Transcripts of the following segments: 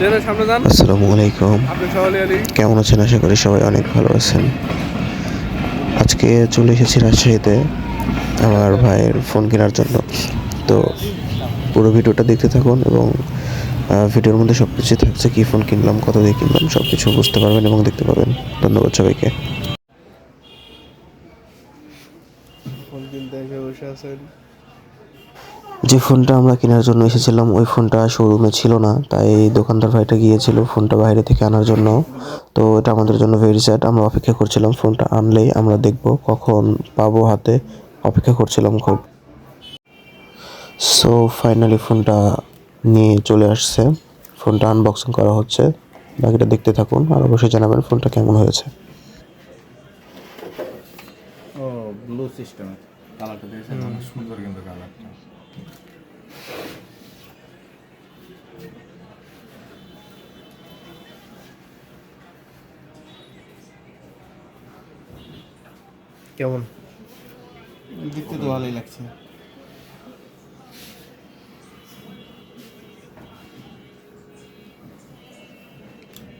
আসসালামু আলাইকুম। কেমন আছেন? আশা করি সবাই অনেক ভালো আছেন। আজকে চলে এসেছি রাজশাহীতে আমার ভাইয়ের ফোন কেনার জন্য। তো পুরো ভিডিওটা দেখতে থাকুন এবং ভিডিওর মধ্যে সব কিছুই থাকছে, কী ফোন কিনলাম, কত দিয়ে কিনলাম, সব কিছু বুঝতে পারবেন এবং দেখতে পাবেন। ধন্যবাদ সবাইকে। যে ফোনটা আমরা কেনার জন্য এসেছিলাম ওই ফোনটা শোরুমে ছিল না, তাই দোকানদার ভাইটা গিয়েছিল ফোনটা বাইরে থেকে আনার জন্য। তো এটা আমাদের জন্য ভেরি স্যাড। আমরা অপেক্ষা করছিলাম ফোনটা আনলেই আমরা দেখব, কখন পাবো হাতে, অপেক্ষা করছিলাম খুব। সো ফাইনালি ফোনটা নিয়ে চলে আসছে, ফোনটা আনবক্সিং করা হচ্ছে। বাকিটা দেখতে থাকুন আর অবশ্যই জানাবেন ফোনটা কেমন হয়েছে। ও ব্লু সিস্টেম কালারটা দেখেছেন, অনেক সুন্দর কিন্তু কালারটা। কেমন দেখতে তো ভালোই লাগছে।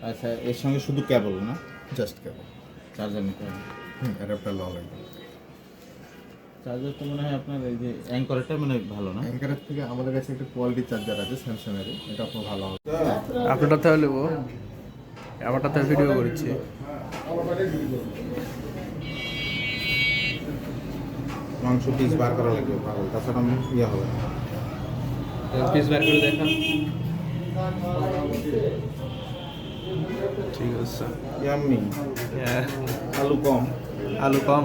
আচ্ছা, এর সঙ্গে শুধু কেবল না, জাস্ট কেমন চার্জার নিতে হবে। অ্যাডাপ্টার লওয়া লাগবে। চার্জার তো মনে হয় আপনার এই যে অ্যাঙ্করটা মনে হয় ভালো না। অ্যাঙ্কারের থেকে আমাদের কাছে একটা কোয়ালিটি চার্জার আছে স্যামসাংয়ের, এটা আপনার ভালো হবে। আপনারটা তাহলে নেবো, আমারটাতে ভিডিও করেছি। মাংস পিস বার করা লাগবে ভালো, তাছাড়া ইয়ে হবে না। পিস বার করে দেখান। ঠিক আছে। ইয়াম্মি, হ্যাঁ, আলু কম। আলু কম।